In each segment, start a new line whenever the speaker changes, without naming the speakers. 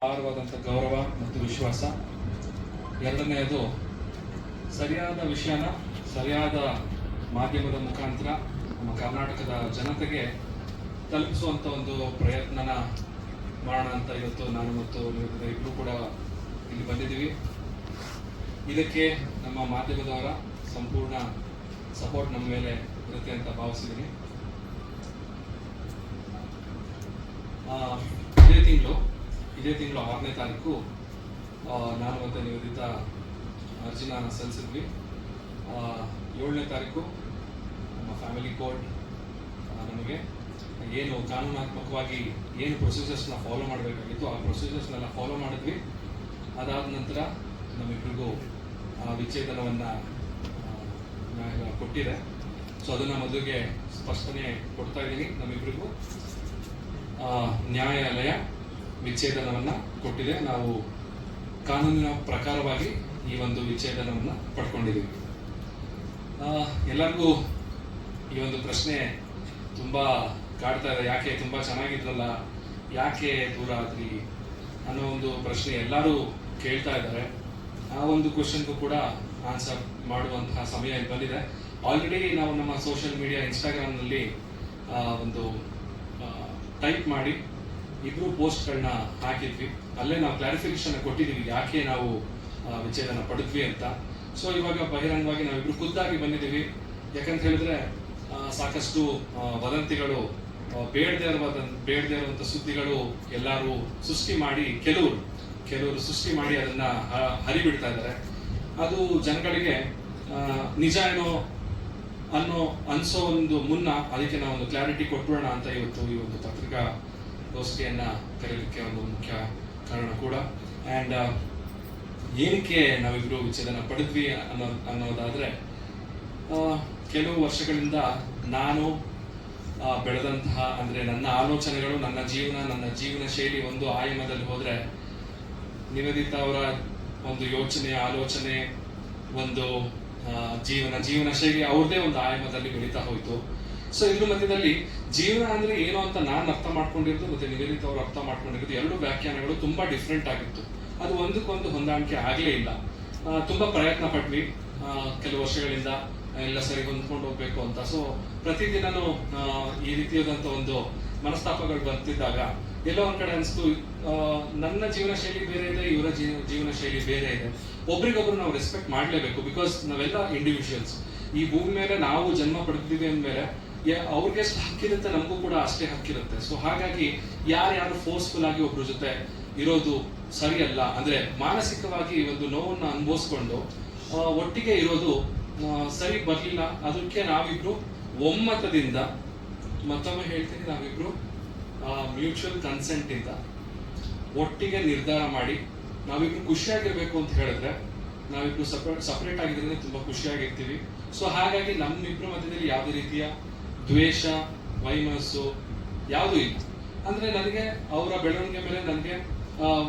ಅಪಾರವಾದಂಥ ಗೌರವ ಮತ್ತು ವಿಶ್ವಾಸ. ಎರಡನೆಯದು, ಸರಿಯಾದ ವಿಷಯನ ಸರಿಯಾದ ಮಾಧ್ಯಮದ ಮುಖಾಂತರ ನಮ್ಮ ಕರ್ನಾಟಕದ ಜನತೆಗೆ ತಲುಪಿಸುವಂಥ ಒಂದು ಪ್ರಯತ್ನನ ಮಾಡೋಣ ಅಂತ ಇವತ್ತು ನಾನು ಮತ್ತು ಇಬ್ಬರು ಕೂಡ ಇಲ್ಲಿ ಬಂದಿದ್ದೀವಿ. ಇದಕ್ಕೆ ನಮ್ಮ ಮಾಧ್ಯಮದವರ ಸಂಪೂರ್ಣ ಸಪೋರ್ಟ್ ನಮ್ಮ ಮೇಲೆ ಇರುತ್ತೆ ಅಂತ ಭಾವಿಸಿದ್ದೀನಿ. ಇದೇ ತಿಂಗಳು 6ನೇ ತಾರೀಕು ನಾನು ಮತ್ತು ನಿವೇದಿತಾ ಅರ್ಜಿನ ಸಲ್ಲಿಸಿದ್ವಿ. 7ನೇ ತಾರೀಕು ನಮ್ಮ ಫ್ಯಾಮಿಲಿ ಕೋರ್ಟ್ ನಮಗೆ ಏನು ಕಾನೂನಾತ್ಮಕವಾಗಿ ಏನು ಪ್ರೊಸೀಜರ್ಸ್ನ ಫಾಲೋ ಮಾಡಬೇಕಾಗಿತ್ತು ಆ ಪ್ರೊಸೀಜರ್ಸ್ನೆಲ್ಲ ಫಾಲೋ ಮಾಡಿದ್ವಿ. ಅದಾದ ನಂತರ ನಮ್ಮಿಬ್ಬರಿಗೂ ವಿಚ್ಛೇದನವನ್ನು ಕೊಟ್ಟಿದೆ. ಸೊ ಅದನ್ನು ಮೊದಲಿಗೆ ಸ್ಪಷ್ಟನೆ ಕೊಡ್ತಾ ಇದ್ದೀನಿ. ನಮ್ಮಿಬ್ಬರಿಗೂ ನ್ಯಾಯಾಲಯ ವಿಚ್ಛೇದನವನ್ನು ಕೊಟ್ಟಿದೆ. ನಾವು ಕಾನೂನಿನ ಪ್ರಕಾರವಾಗಿ ಈ ಒಂದು ವಿಚ್ಛೇದನವನ್ನು ಪಡ್ಕೊಂಡಿದ್ದೀವಿ. ಎಲ್ಲರಿಗೂ ಈ ಒಂದು ಪ್ರಶ್ನೆ ತುಂಬ ಕಾಡ್ತಾ ಇದೆ, ಯಾಕೆ ತುಂಬ ಚೆನ್ನಾಗಿದ್ರಲ್ಲ, ಯಾಕೆ ದೂರ ಆದ್ರಿ ಅನ್ನೋ ಒಂದು ಪ್ರಶ್ನೆ ಎಲ್ಲರೂ ಕೇಳ್ತಾ ಇದ್ದಾರೆ. ಆ ಒಂದು ಕ್ವಶನ್ಗೂ ಕೂಡ ಆನ್ಸರ್ ಮಾಡುವಂತಹ ಸಮಯ ಬಂದಿದೆ. ಆಲ್ರೆಡಿ ನಾವು ನಮ್ಮ ಸೋಷಿಯಲ್ ಮೀಡಿಯಾ ಇನ್ಸ್ಟಾಗ್ರಾಮ್ನಲ್ಲಿ ಒಂದು ಟೈಪ್ ಮಾಡಿ ಇಬ್ಬರು ಪೋಸ್ಟ್ಗಳನ್ನ ಹಾಕಿದ್ವಿ. ಅಲ್ಲೇ ನಾವು ಕ್ಲಾರಿಫಿಕೇಶನ್ ಕೊಟ್ಟಿದ್ದೀವಿ ಯಾಕೆ ನಾವು ವಿಚ್ಛೇದನ ಪಡೆದ್ವಿ ಅಂತ. ಸೊ ಇವಾಗ ಬಹಿರಂಗವಾಗಿ ನಾವಿಬ್ರು ಖುದ್ದಾಗಿ ಬಂದಿದ್ದೀವಿ. ಯಾಕಂತ ಹೇಳಿದ್ರೆ ಸಾಕಷ್ಟು ವದಂತಿಗಳು, ಬೇಡದೇ ಇರುವಂಥ ಸುದ್ದಿಗಳು ಎಲ್ಲರೂ ಸೃಷ್ಟಿ ಮಾಡಿ ಕೆಲವರು ಸೃಷ್ಟಿ ಮಾಡಿ ಅದನ್ನ ಹರಿಬಿಡ್ತಾ ಇದ್ದಾರೆ. ಅದು ಜನಗಳಿಗೆ ನಿಜ ಏನೋ ಅನ್ಸೋ ಒಂದು ಮುನ್ನ ಅದಕ್ಕೆ ನಾವು ಒಂದು ಕ್ಲಾರಿಟಿ ಕೊಟ್ಬಿಡೋಣ ಅಂತ ಇವತ್ತು ಈ ಒಂದು ಪತ್ರಿಕಾಗೋಷ್ಠಿಯನ್ನ ಕರೀಲಿಕ್ಕೆ ಒಂದು ಮುಖ್ಯ ಕಾರಣ ಕೂಡ. ಆ್ಯಂಡ್ ಏನಕ್ಕೆ ನಾವಿಬ್ರು ವಿಚ್ಛೇದನ ಪಡೆದ್ವಿ ಅನ್ನೋದಾದ್ರೆ, ಕೆಲವು ವರ್ಷಗಳಿಂದ ನಾನು ಬೆಳೆದಂತಹ, ಅಂದ್ರೆ ನನ್ನ ಆಲೋಚನೆಗಳು, ನನ್ನ ಜೀವನ ಶೈಲಿ ಒಂದು ಆಯಾಮದಲ್ಲಿ ಹೋದ್ರೆ, ನಿವೇದಿತಾ ಅವರ ಒಂದು ಯೋಚನೆ, ಆಲೋಚನೆ, ಒಂದು ಜೀವನ ಶೈಲಿ ಅವ್ರದೇ ಒಂದು ಆಯಾಮದಲ್ಲಿ ಬೆಳೀತಾ ಹೋಯ್ತು. ಸೊ ಇದ್ರ ಮಧ್ಯದಲ್ಲಿ ಜೀವನ ಅಂದ್ರೆ ಏನು ಅಂತ ನಾನು ಅರ್ಥ ಮಾಡ್ಕೊಂಡಿರೋದು ಮತ್ತೆ ನಿವೇದಿತಾ ಅವರು ಅರ್ಥ ಮಾಡ್ಕೊಂಡಿರೋದು ಎರಡು ವ್ಯಾಖ್ಯಾನಗಳು ತುಂಬಾ ಡಿಫ್ರೆಂಟ್ ಆಗಿತ್ತು. ಅದು ಒಂದಕ್ಕೊಂದು ಹೊಂದಾಣಿಕೆ ಆಗಲೇ ಇಲ್ಲ. ತುಂಬಾ ಪ್ರಯತ್ನ ಪಟ್ವಿ ಕೆಲವು ವರ್ಷಗಳಿಂದ ಎಲ್ಲ ಸರಿ ಹೊಂದ್ಕೊಂಡು ಹೋಗ್ಬೇಕು ಅಂತ. ಸೊ ಪ್ರತಿದಿನನೂ ಈ ರೀತಿಯಾದಂಥ ಒಂದು ಮನಸ್ತಾಪಗಳು ಬರ್ತಿದ್ದಾಗ ಎಲ್ಲೋ ಒಂದ್ ಕಡೆ ಅನಿಸ್ತು, ನನ್ನ ಜೀವನ ಶೈಲಿ ಬೇರೆ ಇದೆ, ಇವರ ಜೀವನ ಶೈಲಿ ಬೇರೆ ಇದೆ. ಒಬ್ರಿಗೊಬ್ರು ನಾವು ರೆಸ್ಪೆಕ್ಟ್ ಮಾಡಲೇಬೇಕು. ಬಿಕಾಸ್ ನಾವೆಲ್ಲ ಇಂಡಿವಿಜುವಲ್ಸ್. ಈ ಭೂಮಿ ಮೇಲೆ ನಾವು ಜನ್ಮ ಪಡೆದಿದ್ದೀವಿ ಅಂದಮೇಲೆ ಅವ್ರಿಗೆ ಎಷ್ಟು ಹಕ್ಕಿರುತ್ತೆ, ನಮಗೂ ಕೂಡ ಅಷ್ಟೇ ಹಕ್ಕಿರುತ್ತೆ. ಸೊ ಹಾಗಾಗಿ ಯಾರು ಫೋರ್ಸ್ಫುಲ್ ಆಗಿ ಒಬ್ರ ಜೊತೆ ಇರೋದು ಸರಿಯಲ್ಲ. ಅಂದ್ರೆ ಮಾನಸಿಕವಾಗಿ ಒಂದು ನೋವನ್ನು ಅನುಭವಿಸ್ಕೊಂಡು ಒಟ್ಟಿಗೆ ಇರೋದು ಸರಿ ಬರ್ಲಿಲ್ಲ. ಅದಕ್ಕೆ ನಾವಿಬ್ರು ಒಮ್ಮತದಿಂದ, ಮತ್ತೊಮ್ಮೆ ಹೇಳ್ತೀನಿ, ನಾವಿಬ್ರು ಮ್ಯೂಚುವಲ್ ಕನ್ಸೆಂಟ್ ಇಂದ ಒಟ್ಟಿಗೆ ನಿರ್ಧಾರ ಮಾಡಿ ನಾವಿಬ್ರು ಖುಷಿಯಾಗಿರ್ಬೇಕು ಅಂತ ಹೇಳಿದ್ರೆ, ನಾವಿಬ್ರು ಸಪರೇಟ್ ಆಗಿದ್ರೆ ತುಂಬಾ ಖುಷಿಯಾಗಿರ್ತೀವಿ. ಸೊ ಹಾಗಾಗಿ ನಮ್ಮಿಬ್ರ ಮಧ್ಯದಲ್ಲಿ ಯಾವುದೇ ರೀತಿಯ ದ್ವೇಷ, ವೈಮಸ್ಸು ಯಾವುದೂ ಇಲ್ಲ. ಅಂದ್ರೆ ನನಗೆ ಅವರ ಬೆಳವಣಿಗೆ ಮೇಲೆ ನನಗೆ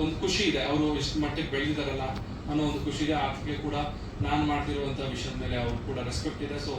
ಒಂದು ಖುಷಿ ಇದೆ. ಅವರು ಇಷ್ಟು ಮಟ್ಟಿಗೆ ಬೆಳೆದಿದ್ದಾರಲ್ಲ ಅನ್ನೋ ಒಂದು ಖುಷಿ ಇದೆ. ಆಕೆಗೆ ಕೂಡ ನಾನು ಮಾಡ್ತಿರುವಂತ ವಿಷಯದ ಮೇಲೆ ಅವ್ರು ಕೂಡ ರೆಸ್ಪೆಕ್ಟ್ ಇದೆ. ಸೊ